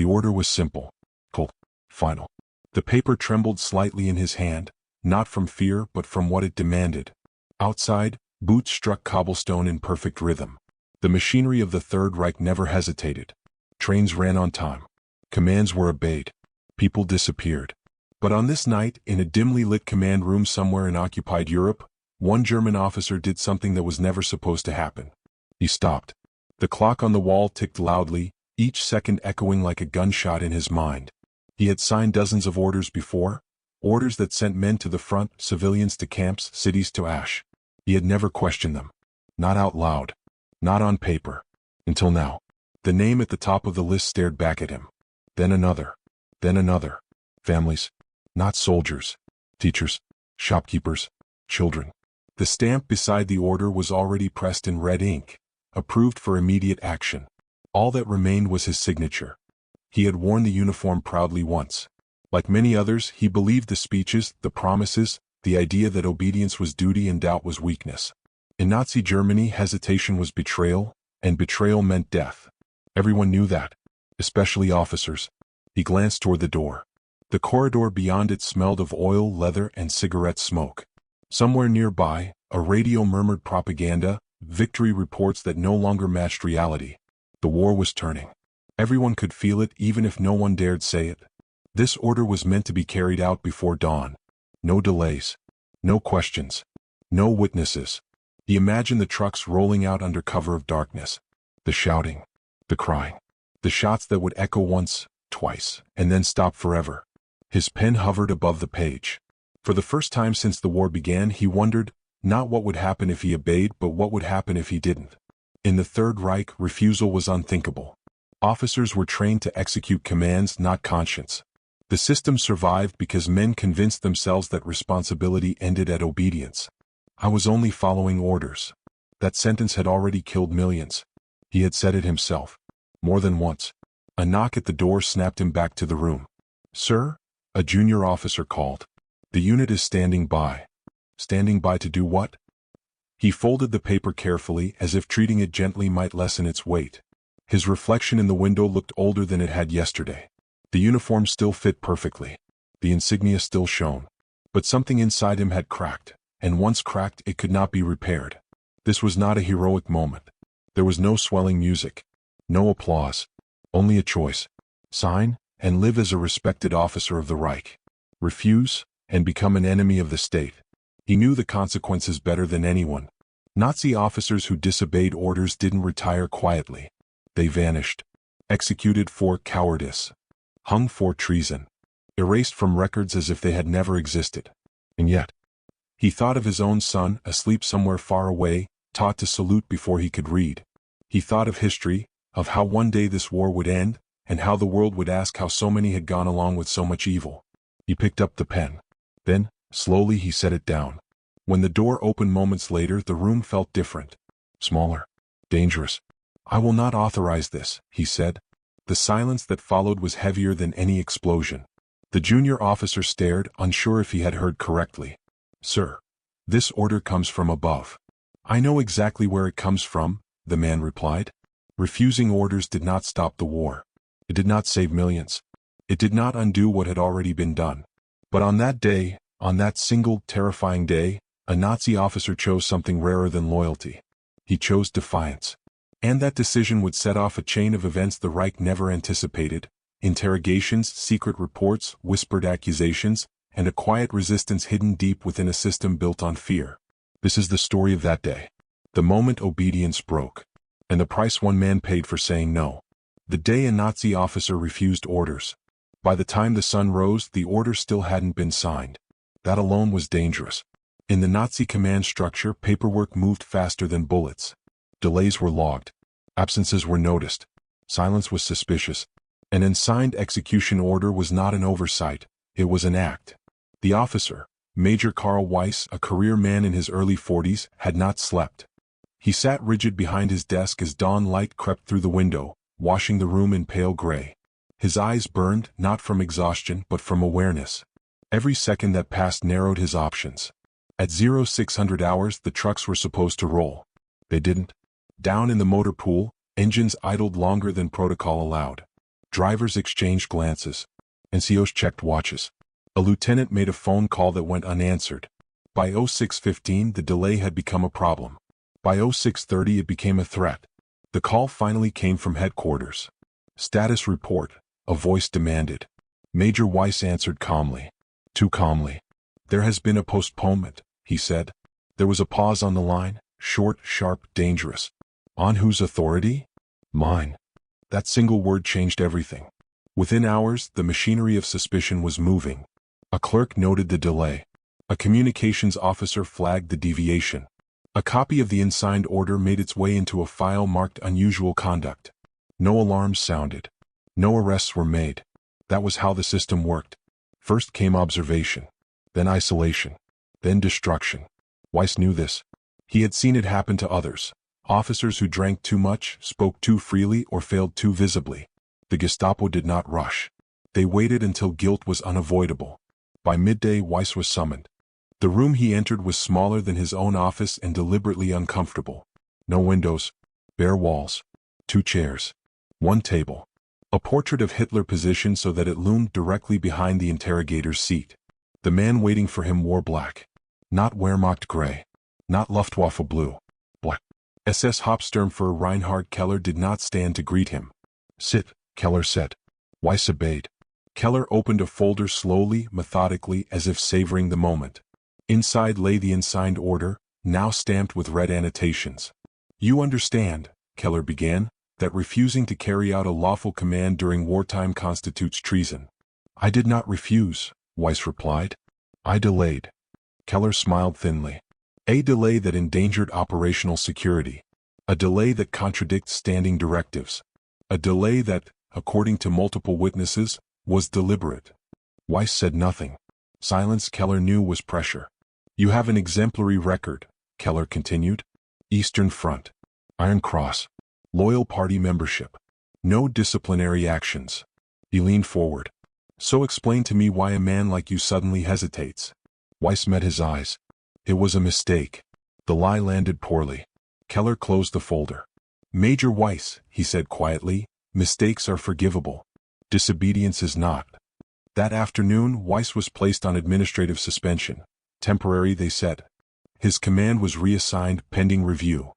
The order was simple, cold, final. The paper trembled slightly in his hand, not from fear but from what it demanded. Outside, boots struck cobblestone in perfect rhythm. The machinery of the Third Reich never hesitated. Trains ran on time. Commands were obeyed. People disappeared. But on this night, in a dimly lit command room somewhere in occupied Europe, one German officer did something that was never supposed to happen. He stopped. The clock on the wall ticked loudly, each second echoing like a gunshot in his mind. He had signed dozens of orders before, orders that sent men to the front, civilians to camps, cities to ash. He had never questioned them. Not out loud. Not on paper. Until now. The name at the top of the list stared back at him. Then another. Then another. Families. Not soldiers. Teachers. Shopkeepers. Children. The stamp beside the order was already pressed in red ink. Approved for immediate action. All that remained was his signature. He had worn the uniform proudly once. Like many others, he believed the speeches, the promises, the idea that obedience was duty and doubt was weakness. In Nazi Germany, hesitation was betrayal, and betrayal meant death. Everyone knew that, especially officers. He glanced toward the door. The corridor beyond it smelled of oil, leather, and cigarette smoke. Somewhere nearby, a radio murmured propaganda, victory reports that no longer matched reality. The war was turning. Everyone could feel it even if no one dared say it. This order was meant to be carried out before dawn. No delays. No questions. No witnesses. He imagined the trucks rolling out under cover of darkness. The shouting. The crying. The shots that would echo once, twice, and then stop forever. His pen hovered above the page. For the first time since the war began, he wondered, not what would happen if he obeyed, but what would happen if he didn't. In the Third Reich, refusal was unthinkable. Officers were trained to execute commands, not conscience. The system survived because men convinced themselves that responsibility ended at obedience. I was only following orders. That sentence had already killed millions. He had said it himself. More than once. A knock at the door snapped him back to the room. "Sir?" A junior officer called. "The unit is standing by." Standing by to do what? He folded the paper carefully, as if treating it gently might lessen its weight. His reflection in the window looked older than it had yesterday. The uniform still fit perfectly. The insignia still shone. But something inside him had cracked, and once cracked it could not be repaired. This was not a heroic moment. There was no swelling music. No applause. Only a choice. Sign, and live as a respected officer of the Reich. Refuse, and become an enemy of the state. He knew the consequences better than anyone. Nazi officers who disobeyed orders didn't retire quietly. They vanished. Executed for cowardice. Hung for treason. Erased from records as if they had never existed. And yet, he thought of his own son, asleep somewhere far away, taught to salute before he could read. He thought of history, of how one day this war would end, and how the world would ask how so many had gone along with so much evil. He picked up the pen. Then, slowly he set it down. When the door opened moments later, the room felt different. Smaller. Dangerous. "I will not authorize this," he said. The silence that followed was heavier than any explosion. The junior officer stared, unsure if he had heard correctly. "Sir, this order comes from above." "I know exactly where it comes from," the man replied. Refusing orders did not stop the war. It did not save millions. It did not undo what had already been done. But on that day, on that single, terrifying day, a Nazi officer chose something rarer than loyalty. He chose defiance. And that decision would set off a chain of events the Reich never anticipated: interrogations, secret reports, whispered accusations, and a quiet resistance hidden deep within a system built on fear. This is the story of that day. The moment obedience broke. And the price one man paid for saying no. The day a Nazi officer refused orders. By the time the sun rose, the order still hadn't been signed. That alone was dangerous. In the Nazi command structure, paperwork moved faster than bullets. Delays were logged. Absences were noticed. Silence was suspicious. An unsigned execution order was not an oversight, it was an act. The officer, Major Karl Weiss, a career man in his early 40s, had not slept. He sat rigid behind his desk as dawn light crept through the window, washing the room in pale gray. His eyes burned, not from exhaustion but from awareness. Every second that passed narrowed his options. At 0600 hours, the trucks were supposed to roll. They didn't. Down in the motor pool, engines idled longer than protocol allowed. Drivers exchanged glances. NCOs checked watches. A lieutenant made a phone call that went unanswered. By 06:15 the delay had become a problem. By 06:30 it became a threat. The call finally came from headquarters. "Status report," a voice demanded. Major Weiss answered calmly. Too calmly. "There has been a postponement," he said. There was a pause on the line, short, sharp, dangerous. "On whose authority?" "Mine." That single word changed everything. Within hours, the machinery of suspicion was moving. A clerk noted the delay. A communications officer flagged the deviation. A copy of the unsigned order made its way into a file marked unusual conduct. No alarms sounded. No arrests were made. That was how the system worked. First came observation, then isolation, then destruction. Weiss knew this. He had seen it happen to others. Officers who drank too much, spoke too freely, or failed too visibly. The Gestapo did not rush. They waited until guilt was unavoidable. By midday, Weiss was summoned. The room he entered was smaller than his own office and deliberately uncomfortable. No windows, bare walls, 2 chairs, 1 table. A portrait of Hitler positioned so that it loomed directly behind the interrogator's seat. The man waiting for him wore black. Not Wehrmacht gray. Not Luftwaffe blue. Black. SS Hauptsturmführer Reinhard Keller did not stand to greet him. "Sit," Keller said. Weiss obeyed. Keller opened a folder slowly, methodically, as if savoring the moment. Inside lay the unsigned order, now stamped with red annotations. "You understand," Keller began, "that refusing to carry out a lawful command during wartime constitutes treason." "I did not refuse," Weiss replied. "I delayed." Keller smiled thinly. "A delay that endangered operational security. A delay that contradicts standing directives. A delay that, according to multiple witnesses, was deliberate." Weiss said nothing. Silence, Keller knew, was pressure. "You have an exemplary record," Keller continued. "Eastern Front. Iron Cross. Loyal party membership. No disciplinary actions." He leaned forward. "So explain to me why a man like you suddenly hesitates." Weiss met his eyes. It was a mistake. The lie landed poorly. Keller closed the folder. "Major Weiss," he said quietly, "mistakes are forgivable. Disobedience is not." That afternoon, Weiss was placed on administrative suspension. Temporary, they said. His command was reassigned pending review.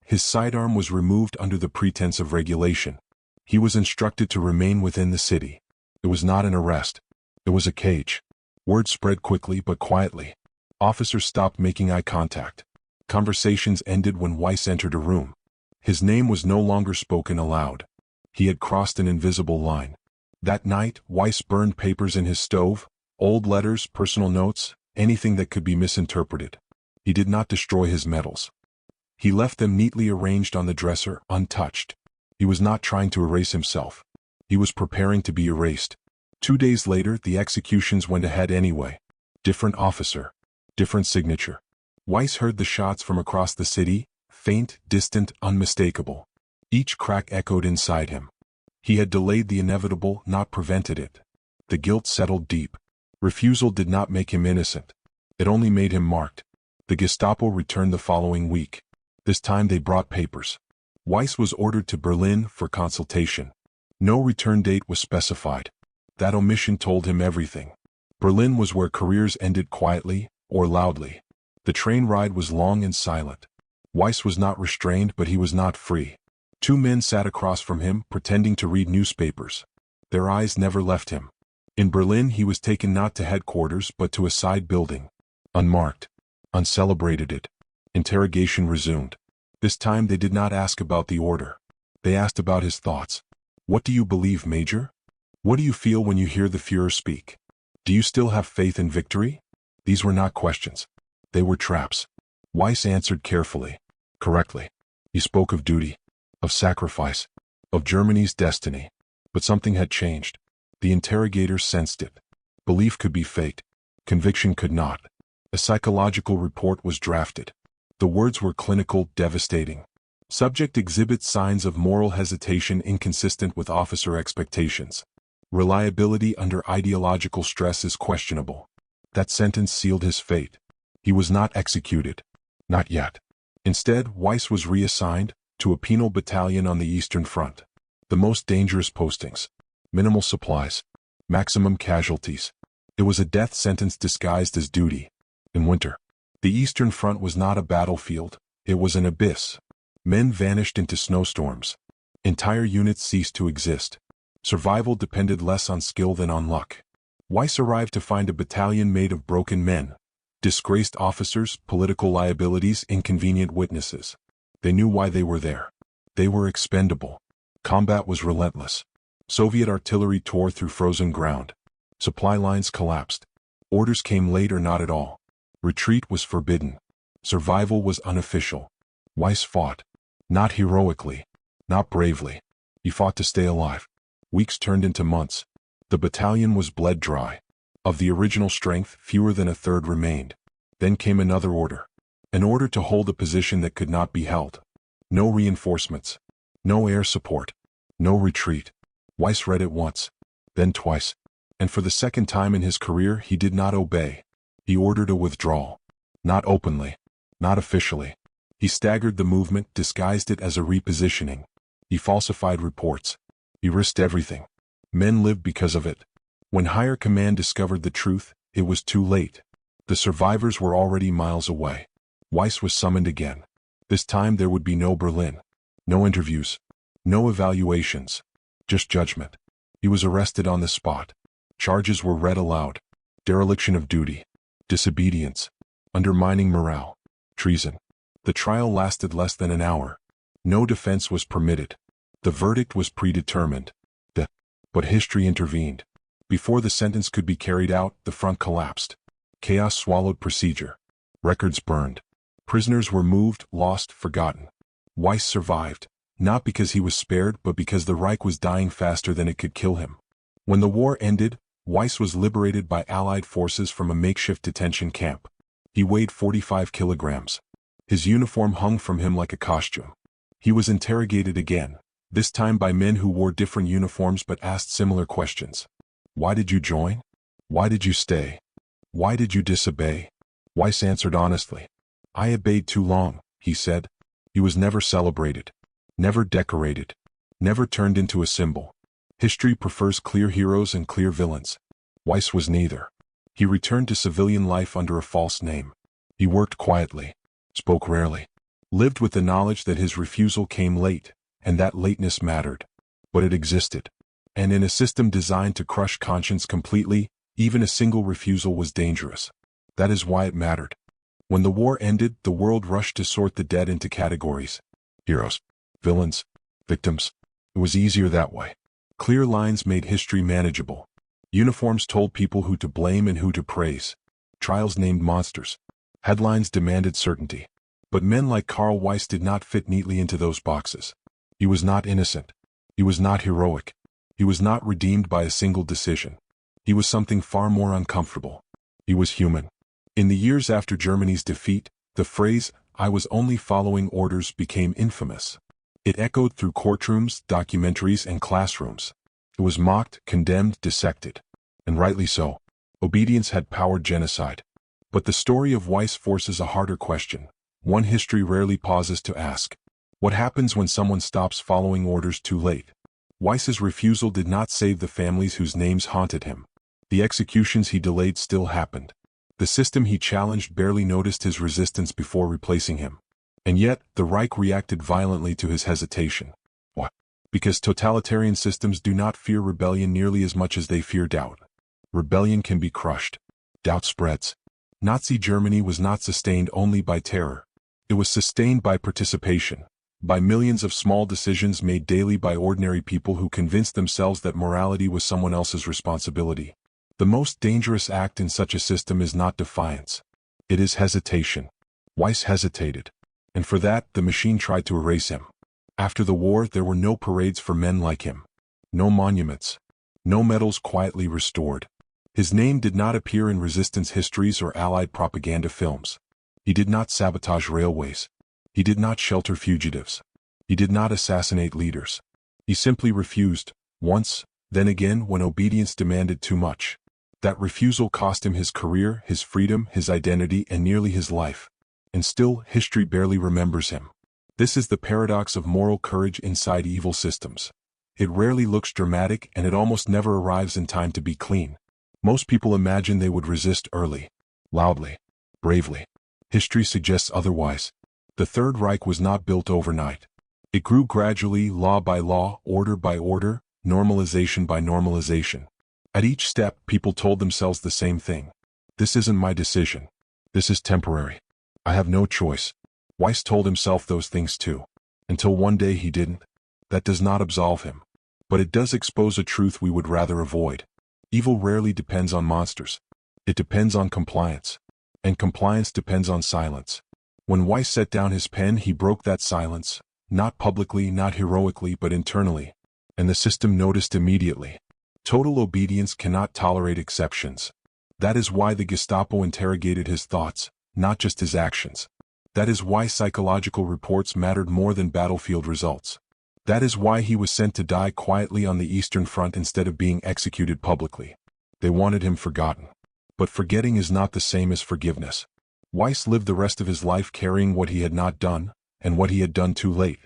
His sidearm was removed under the pretense of regulation. He was instructed to remain within the city. It was not an arrest. It was a cage. Word spread quickly but quietly. Officers stopped making eye contact. Conversations ended when Weiss entered a room. His name was no longer spoken aloud. He had crossed an invisible line. That night, Weiss burned papers in his stove, old letters, personal notes, anything that could be misinterpreted. He did not destroy his medals. He left them neatly arranged on the dresser, untouched. He was not trying to erase himself. He was preparing to be erased. 2 days later, the executions went ahead anyway. Different officer. Different signature. Weiss heard the shots from across the city, faint, distant, unmistakable. Each crack echoed inside him. He had delayed the inevitable, not prevented it. The guilt settled deep. Refusal did not make him innocent. It only made him marked. The Gestapo returned the following week. This time they brought papers. Weiss was ordered to Berlin for consultation. No return date was specified. That omission told him everything. Berlin was where careers ended quietly, or loudly. The train ride was long and silent. Weiss was not restrained, but he was not free. 2 men sat across from him, pretending to read newspapers. Their eyes never left him. In Berlin he was taken not to headquarters but to a side building. Unmarked. Uncelebrated it. Interrogation resumed. This time they did not ask about the order. They asked about his thoughts. "What do you believe, Major? What do you feel when you hear the Führer speak? Do you still have faith in victory?" These were not questions. They were traps. Weiss answered carefully, correctly. He spoke of duty, of sacrifice, of Germany's destiny. But something had changed. The interrogator sensed it. Belief could be faked. Conviction could not. A psychological report was drafted. The words were clinical, devastating. Subject exhibits signs of moral hesitation inconsistent with officer expectations. Reliability under ideological stress is questionable. That sentence sealed his fate. He was not executed. Not yet. Instead, Weiss was reassigned to a penal battalion on the Eastern Front. The most dangerous postings. Minimal supplies. Maximum casualties. It was a death sentence disguised as duty. In winter, the Eastern Front was not a battlefield, it was an abyss. Men vanished into snowstorms. Entire units ceased to exist. Survival depended less on skill than on luck. Weiss arrived to find a battalion made of broken men. Disgraced officers, political liabilities, inconvenient witnesses. They knew why they were there. They were expendable. Combat was relentless. Soviet artillery tore through frozen ground. Supply lines collapsed. Orders came late or not at all. Retreat was forbidden. Survival was unofficial. Weiss fought. Not heroically. Not bravely. He fought to stay alive. Weeks turned into months. The battalion was bled dry. Of the original strength, fewer than a third remained. Then came another order. An order to hold a position that could not be held. No reinforcements. No air support. No retreat. Weiss read it once. Then twice. And for the second time in his career he did not obey. He ordered a withdrawal. Not openly. Not officially. He staggered the movement, disguised it as a repositioning. He falsified reports. He risked everything. Men lived because of it. When higher command discovered the truth, it was too late. The survivors were already miles away. Weiss was summoned again. This time there would be no Berlin. No interviews. No evaluations. Just judgment. He was arrested on the spot. Charges were read aloud. Dereliction of duty. Disobedience. Undermining morale. Treason. The trial lasted less than an hour. No defense was permitted. The verdict was predetermined. But history intervened. Before the sentence could be carried out, the front collapsed. Chaos swallowed procedure. Records burned. Prisoners were moved, lost, forgotten. Weiss survived, not because he was spared but because the Reich was dying faster than it could kill him. When the war ended, Weiss was liberated by Allied forces from a makeshift detention camp. He weighed 45 kilograms. His uniform hung from him like a costume. He was interrogated again, this time by men who wore different uniforms but asked similar questions. Why did you join? Why did you stay? Why did you disobey? Weiss answered honestly. I obeyed too long, he said. He was never celebrated. Never decorated. Never turned into a symbol. History prefers clear heroes and clear villains. Weiss was neither. He returned to civilian life under a false name. He worked quietly. Spoke rarely. Lived with the knowledge that his refusal came late, and that lateness mattered. But it existed. And in a system designed to crush conscience completely, even a single refusal was dangerous. That is why it mattered. When the war ended, the world rushed to sort the dead into categories. Heroes. Villains. Victims. It was easier that way. Clear lines made history manageable. Uniforms told people who to blame and who to praise. Trials named monsters. Headlines demanded certainty. But men like Karl Weiss did not fit neatly into those boxes. He was not innocent. He was not heroic. He was not redeemed by a single decision. He was something far more uncomfortable. He was human. In the years after Germany's defeat, the phrase, "I was only following orders," became infamous. It echoed through courtrooms, documentaries, and classrooms. It was mocked, condemned, dissected. And rightly so. Obedience had powered genocide. But the story of Weiss forces a harder question, one history rarely pauses to ask. What happens when someone stops following orders too late? Weiss's refusal did not save the families whose names haunted him. The executions he delayed still happened. The system he challenged barely noticed his resistance before replacing him. And yet, the Reich reacted violently to his hesitation. Why? Because totalitarian systems do not fear rebellion nearly as much as they fear doubt. Rebellion can be crushed. Doubt spreads. Nazi Germany was not sustained only by terror. It was sustained by participation, by millions of small decisions made daily by ordinary people who convinced themselves that morality was someone else's responsibility. The most dangerous act in such a system is not defiance. It is hesitation. Weiss hesitated. And for that, the machine tried to erase him. After the war, there were no parades for men like him. No monuments. No medals quietly restored. His name did not appear in resistance histories or Allied propaganda films. He did not sabotage railways. He did not shelter fugitives. He did not assassinate leaders. He simply refused, once, then again when obedience demanded too much. That refusal cost him his career, his freedom, his identity, and nearly his life. And still, history barely remembers him. This is the paradox of moral courage inside evil systems. It rarely looks dramatic and it almost never arrives in time to be clean. Most people imagine they would resist early, loudly, bravely. History suggests otherwise. The Third Reich was not built overnight. It grew gradually, law by law, order by order, normalization by normalization. At each step, people told themselves the same thing. This isn't my decision. This is temporary. I have no choice. Weiss told himself those things too. Until one day he didn't. That does not absolve him. But it does expose a truth we would rather avoid. Evil rarely depends on monsters. It depends on compliance. And compliance depends on silence. When Weiss set down his pen, he broke that silence, not publicly, not heroically, but internally. And the system noticed immediately. Total obedience cannot tolerate exceptions. That is why the Gestapo interrogated his thoughts, not just his actions. That is why psychological reports mattered more than battlefield results. That is why he was sent to die quietly on the Eastern Front instead of being executed publicly. They wanted him forgotten. But forgetting is not the same as forgiveness. Weiss lived the rest of his life carrying what he had not done, and what he had done too late.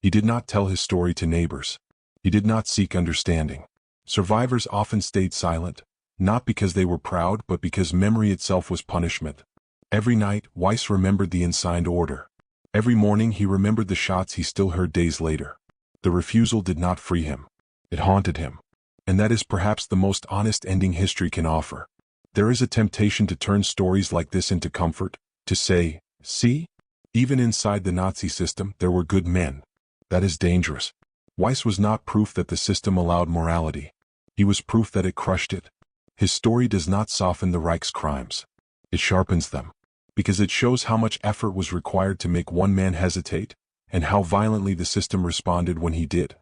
He did not tell his story to neighbors. He did not seek understanding. Survivors often stayed silent, not because they were proud but because memory itself was punishment. Every night, Weiss remembered the unsigned order. Every morning he remembered the shots he still heard days later. The refusal did not free him. It haunted him. And that is perhaps the most honest ending history can offer. There is a temptation to turn stories like this into comfort, to say, see? Even inside the Nazi system, there were good men. That is dangerous. Weiss was not proof that the system allowed morality. He was proof that it crushed it. His story does not soften the Reich's crimes. It sharpens them. Because it shows how much effort was required to make one man hesitate, and how violently the system responded when he did.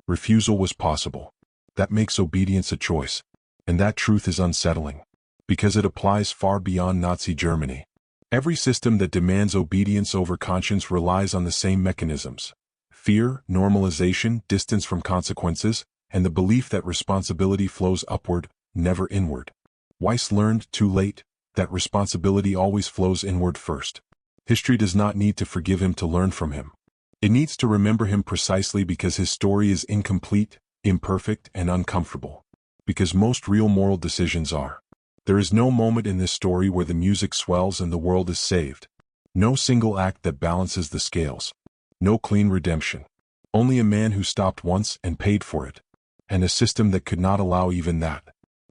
Refusal was possible. That makes obedience a choice. And that truth is unsettling. Because it applies far beyond Nazi Germany. Every system that demands obedience over conscience relies on the same mechanisms. Fear, normalization, distance from consequences, and the belief that responsibility flows upward, never inward. Weiss learned, too late, that responsibility always flows inward first. History does not need to forgive him to learn from him. It needs to remember him precisely because his story is incomplete, imperfect, and uncomfortable. Because most real moral decisions are. There is no moment in this story where the music swells and the world is saved. No single act that balances the scales. No clean redemption. Only a man who stopped once and paid for it. And a system that could not allow even that.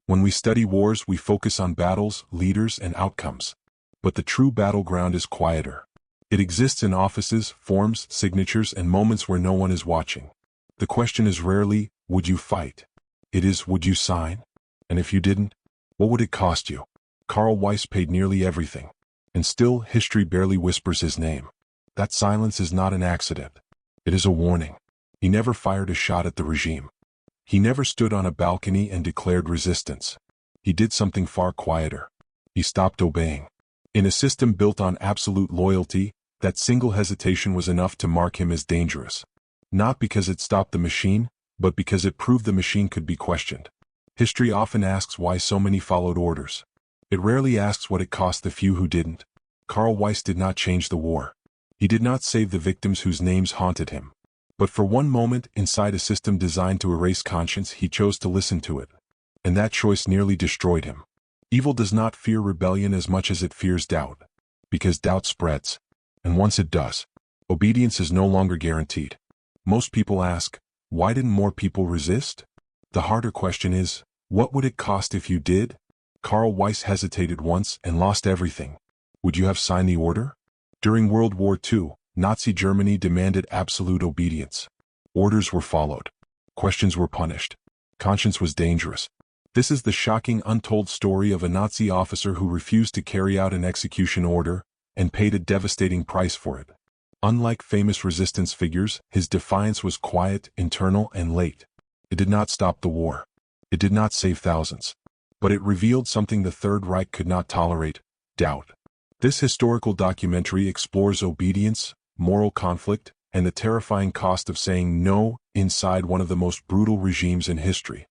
When we study wars, we focus on battles, leaders, and outcomes. But the true battleground is quieter. It exists in offices, forms, signatures, and moments where no one is watching. The question is rarely, would you fight? It is, would you sign? And if you didn't, what would it cost you? Karl Weiss paid nearly everything. And still, history barely whispers his name. That silence is not an accident. It is a warning. He never fired a shot at the regime. He never stood on a balcony and declared resistance. He did something far quieter. He stopped obeying. In a system built on absolute loyalty, that single hesitation was enough to mark him as dangerous. Not because it stopped the machine, but because it proved the machine could be questioned. History often asks why so many followed orders. It rarely asks what it cost the few who didn't. Karl Weiss did not change the war. He did not save the victims whose names haunted him. But for one moment, inside a system designed to erase conscience, he chose to listen to it. And that choice nearly destroyed him. Evil does not fear rebellion as much as it fears doubt. Because doubt spreads. And once it does, obedience is no longer guaranteed. Most people ask, why didn't more people resist? The harder question is, what would it cost if you did? Karl Weiss hesitated once and lost everything. Would you have signed the order? During World War II, Nazi Germany demanded absolute obedience. Orders were followed. Questions were punished. Conscience was dangerous. This is the shocking untold story of a Nazi officer who refused to carry out an execution order and paid a devastating price for it. Unlike famous resistance figures, his defiance was quiet, internal, and late. It did not stop the war. It did not save thousands. But it revealed something the Third Reich could not tolerate: doubt. This historical documentary explores obedience, moral conflict, and the terrifying cost of saying no inside one of the most brutal regimes in history.